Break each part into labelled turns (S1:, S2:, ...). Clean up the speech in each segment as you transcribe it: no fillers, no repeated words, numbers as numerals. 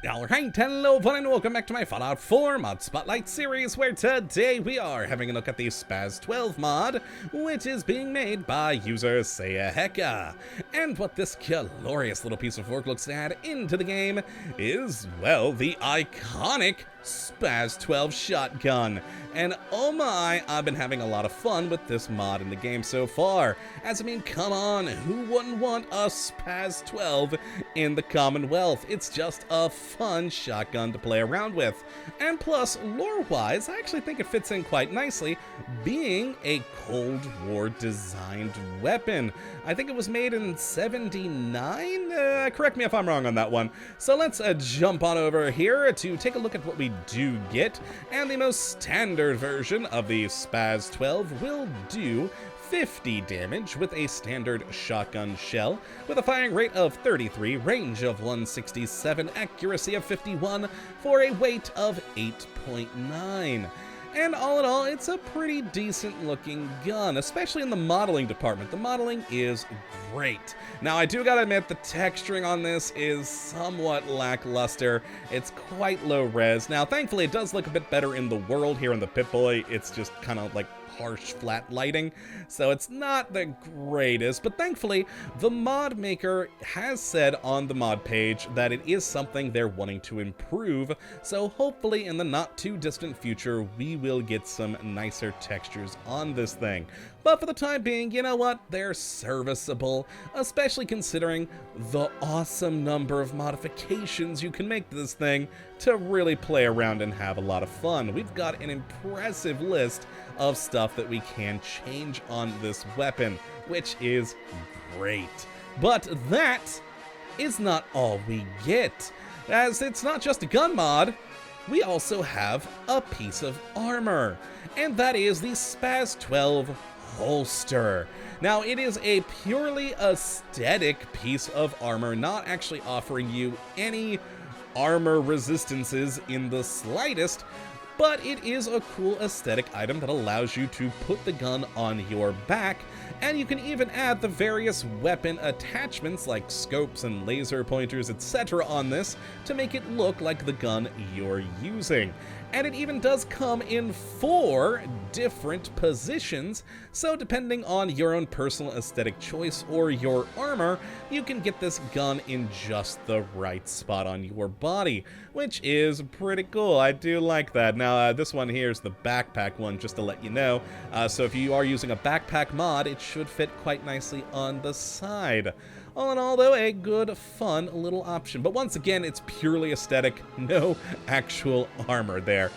S1: Alright, hello everyone and welcome back to my Fallout 4 Mod Spotlight series, where today we are having a look at the SPAS 12 mod, which is being made by user Sayaheka. And what this glorious little piece of work looks to add into the game is, well, the iconic SPAS 12 shotgun. And oh my, I've been having a lot of fun with this mod in the game so far. As I mean, come on, who wouldn't want a SPAS 12 in the Commonwealth? It's just a fun shotgun to play around with. And plus, lore-wise, I actually think it fits in quite nicely, being a Cold War designed weapon. I think it was made in 79? Correct me if I'm wrong on that one. So let's jump on over here to take a look at what we do get. And the most standard version of the SPAS 12 will do 50 damage with a standard shotgun shell, with a firing rate of 33, range of 167, accuracy of 51, for a weight of 8.9. And all in all, it's a pretty decent looking gun, especially in the modeling department. The modeling is great. Now, I do gotta admit, the texturing on this is somewhat lackluster. It's quite low res. Now, thankfully, it does look a bit better in the world. Here in the Pip-Boy, it's just kind of like harsh flat lighting, so it's not the greatest, but thankfully the mod maker has said on the mod page that it is something they're wanting to improve, so hopefully in the not too distant future we will get some nicer textures on this thing. But for the time being, you know what, they're serviceable, especially considering the awesome number of modifications you can make to this thing to really play around and have a lot of fun. We've got an impressive list of stuff that we can change on this weapon, which is great. But that is not all we get, as it's not just a gun mod, we also have a piece of armor, and that is the SPAS 12 holster. Now, it is a purely aesthetic piece of armor, not actually offering you any armor resistances in the slightest, but it is a cool aesthetic item that allows you to put the gun on your back, and you can even add the various weapon attachments like scopes and laser pointers, etc. on this to make it look like the gun you're using. And it even does come in 4 different positions, so depending on your own personal aesthetic choice or your armor, you can get this gun in just the right spot on your body, which is pretty cool. I do like that. Now, this one here is the backpack one, just to let you know. So if you are using a backpack mod, it should fit quite nicely on the side. All in all, though, a good, fun little option. But once again, it's purely aesthetic, no actual armor there.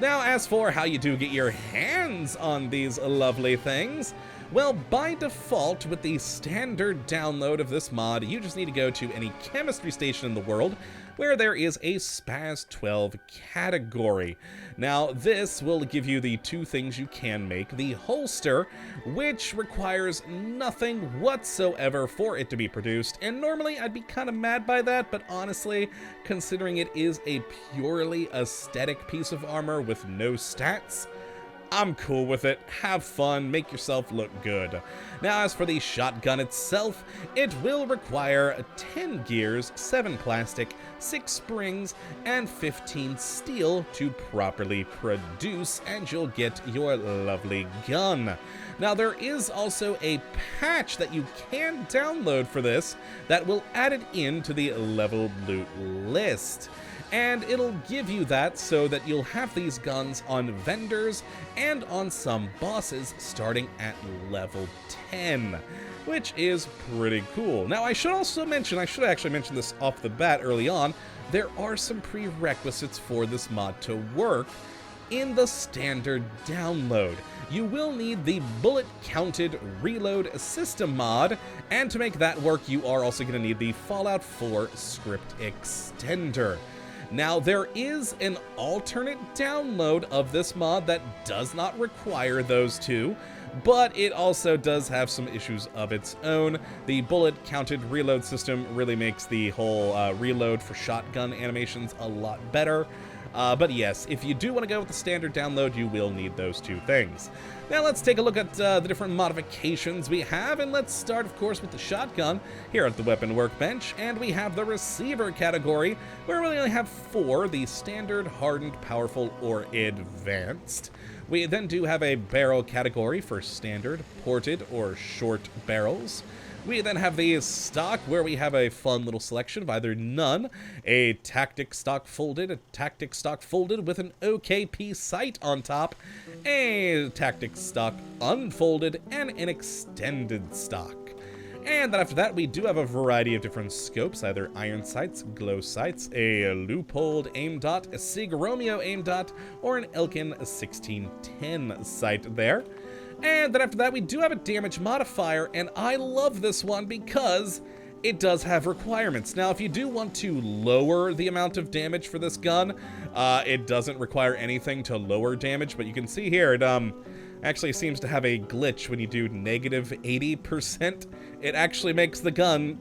S1: Now, as for how you do get your hands on these lovely things, well, by default, with the standard download of this mod, you just need to go to any chemistry station in the world where there is a SPAS 12 category. Now, this will give you the 2 things you can make. The holster, which requires nothing whatsoever for it to be produced, and normally I'd be kind of mad by that, but honestly, considering it is a purely aesthetic piece of armor with no stats, I'm cool with it. Have fun, make yourself look good. Now, as for the shotgun itself, it will require 10 gears, 7 plastic, 6 springs, and 15 steel to properly produce, and you'll get your lovely gun. Now, there is also a patch that you can download for this that will add it into the level loot list. And it'll give you that so that you'll have these guns on vendors and on some bosses starting at level 10, which is pretty cool. Now, I should actually mention this off the bat early on, there are some prerequisites for this mod to work in the standard download. You will need the bullet-counted reload system mod, and to make that work, you are also going to need the Fallout 4 script extender. Now, there is an alternate download of this mod that does not require those 2, but it also does have some issues of its own. The bullet-counted reload system really makes the whole reload for shotgun animations a lot better. But yes, if you do want to go with the standard download, you will need those two things. Now let's take a look at the different modifications we have, and let's start, of course, with the shotgun here at the weapon workbench. And we have the receiver category, where we only have 4, the standard, hardened, powerful, or advanced. We then do have a barrel category for standard, ported, or short barrels. We then have the stock, where we have a fun little selection of either none, a tactic stock folded with an OKP sight on top, a tactic stock unfolded, and an extended stock. And then after that, we do have a variety of different scopes, either iron sights, glow sights, a loopholed aim dot, a Sig Romeo aim dot, or an Elkin 1610 sight there. And then after that, we do have a damage modifier, and I love this one because it does have requirements. Now, if you do want to lower the amount of damage for this gun, it doesn't require anything to lower damage, but you can see here, it actually seems to have a glitch when you do negative 80%. It actually makes the gun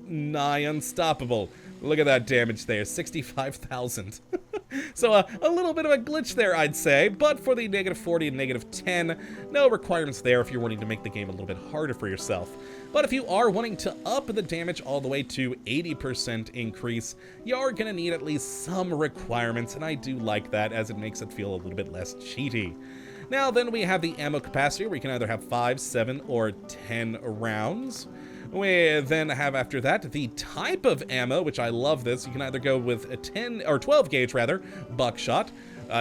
S1: nigh unstoppable. Look at that damage there, 65,000. So a little bit of a glitch there, I'd say, but for the negative 40 and negative 10, no requirements there if you're wanting to make the game a little bit harder for yourself. But if you are wanting to up the damage all the way to 80% increase, you are going to need at least some requirements, and I do like that as it makes it feel a little bit less cheaty. Now then, we have the ammo capacity, where you can either have 5, 7, or 10 rounds. We then have after that the type of ammo, which I love this. You can either go with a 10 or 12 gauge rather, buckshot,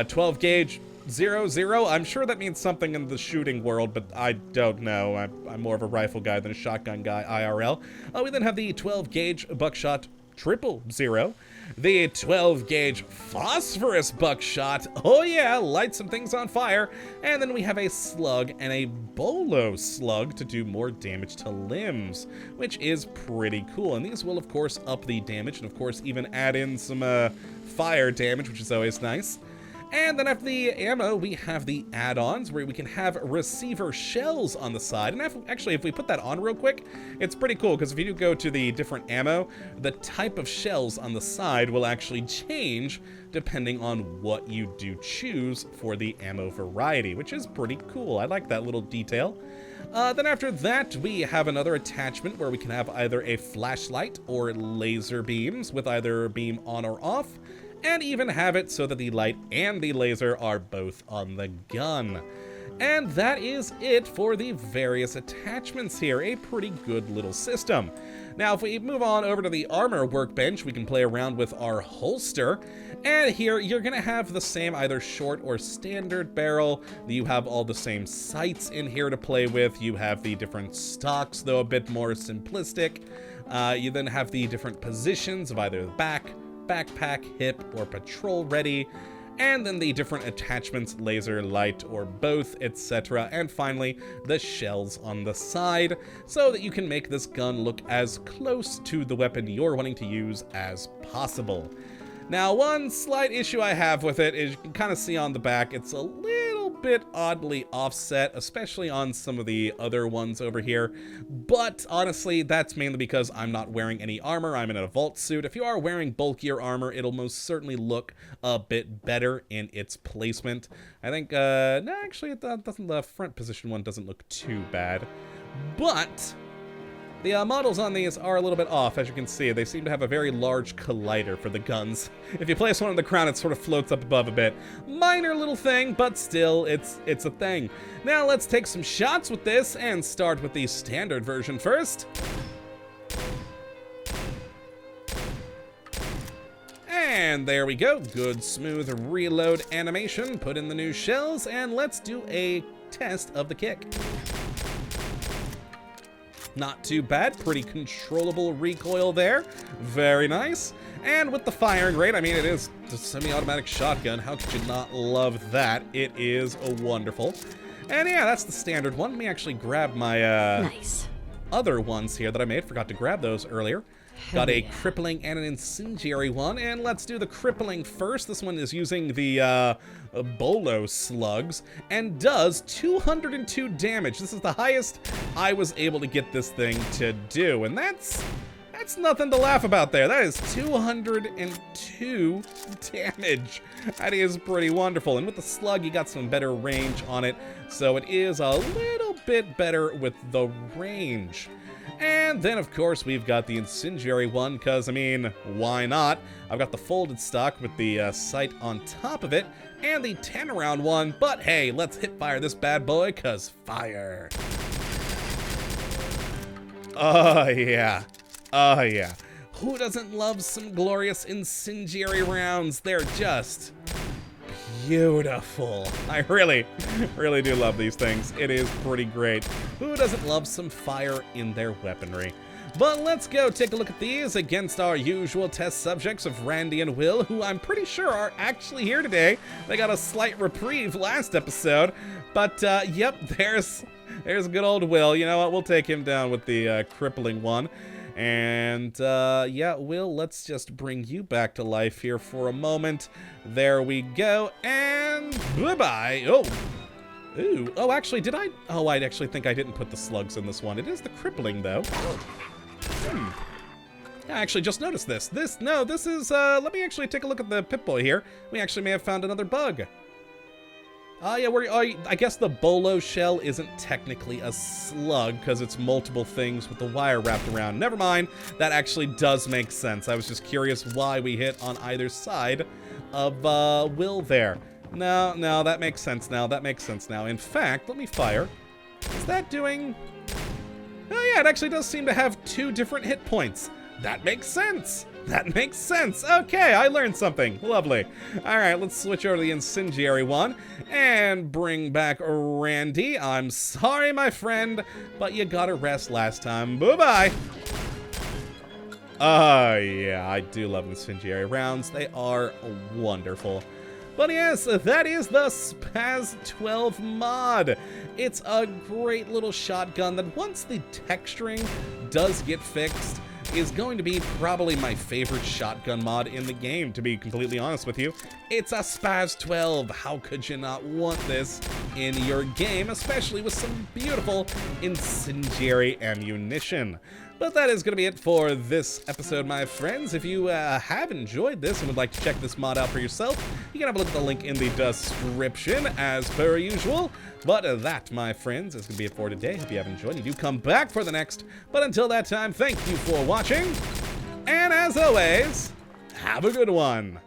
S1: 12 gauge 00. I'm sure that means something in the shooting world, but I don't know. I'm more of a rifle guy than a shotgun guy IRL. We then have the 12 gauge buckshot 000, the 12 gauge phosphorus buckshot, oh yeah, light some things on fire, and then we have a slug and a bolo slug to do more damage to limbs, which is pretty cool, and these will of course up the damage, and of course even add in some fire damage, which is always nice. And then after the ammo, we have the add-ons, where we can have receiver shells on the side. And actually, if we put that on real quick, it's pretty cool, because if you do go to the different ammo, the type of shells on the side will actually change depending on what you do choose for the ammo variety, which is pretty cool. I like that little detail. Then after that, we have another attachment where we can have either a flashlight or laser beams with either beam on or off, and even have it so that the light and the laser are both on the gun. And that is it for the various attachments here. A pretty good little system. Now, if we move on over to the armor workbench, we can play around with our holster. And here, you're going to have the same either short or standard barrel. You have all the same sights in here to play with. You have the different stocks, though a bit more simplistic. You then have the different positions of either the back, backpack, hip, or patrol ready, and then the different attachments, laser, light, or both, etc. And finally, the shells on the side, so that you can make this gun look as close to the weapon you're wanting to use as possible. Now, one slight issue I have with it is you can kind of see on the back, it's a little bit oddly offset, especially on some of the other ones over here. But honestly, that's mainly because I'm not wearing any armor. I'm in a vault suit. If you are wearing bulkier armor, it'll most certainly look a bit better in its placement. I think, no, actually, the front position one doesn't look too bad. But the models on these are a little bit off, as you can see. They seem to have a very large collider for the guns. If you place one on the crown, it sort of floats up above a bit. Minor little thing, but still, it's a thing. Now let's take some shots with this and start with the standard version first. And there we go. Good, smooth reload animation. Put in the new shells, and let's do a test of the kick. Not too bad, pretty controllable recoil there. Very nice. And with the firing rate, I mean, it is a semi-automatic shotgun. How could you not love that? It is wonderful. And yeah, that's the standard one. Let me actually grab my nice other ones here that I made. Forgot to grab those earlier. Got a crippling and an incendiary one, and let's do the crippling first. This one is using the bolo slugs and does 202 damage. This is the highest I was able to get this thing to do, and that's That's nothing to laugh about there. That is 202 damage. That is pretty wonderful. And with the slug, you got some better range on it. So it is a little bit better with the range. And then, of course, we've got the incendiary one, because, I mean, why not? I've got the folded stock with the sight on top of it, and the 10-round one, but hey, let's hit fire this bad boy, because fire. Oh, yeah. Oh, yeah. Who doesn't love some glorious incendiary rounds? They're just beautiful. I really do love these things. It is pretty great. Who doesn't love some fire in their weaponry? But let's go take a look at these against our usual test subjects of Randy and Will, who I'm pretty sure are actually here today. They got a slight reprieve last episode, but yep, there's good old Will. You know what? We'll take him down with the crippling one. And, yeah, Will, let's just bring you back to life here for a moment. There we go, and bye-bye. Oh, ooh, oh, actually, did I? Oh, I actually think I didn't put the slugs in this one. It is the crippling, though. Yeah, I actually just noticed this. This is, let me actually take a look at the Pip-Boy here. We actually may have found another bug. Oh, yeah, I guess the bolo shell isn't technically a slug because it's multiple things with the wire wrapped around. Never mind. That actually does make sense. I was just curious why we hit on either side of Will there. No, that makes sense now. That makes sense now. In fact, let me fire. Is that doing... Oh, yeah, it actually does seem to have 2 different hit points. That makes sense. That makes sense. Okay, I learned something. Lovely. All right, let's switch over to the incendiary one and bring back Randy. I'm sorry, my friend, but you got to rest last time. Bye-bye. Oh, yeah, I do love incendiary rounds. They are wonderful. But yes, that is the SPAS 12 mod. It's a great little shotgun that once the texturing does get fixed, is going to be probably my favorite shotgun mod in the game, to be completely honest with you. It's a SPAS 12. How could you not want this in your game, especially with some beautiful incendiary ammunition? But that is going to be it for this episode, my friends. If you have enjoyed this and would like to check this mod out for yourself, you can have a look at the link in the description, as per usual. But that, my friends, is going to be it for today. Hope you have enjoyed. You do come back for the next. But until that time, thank you for watching. And as always, have a good one.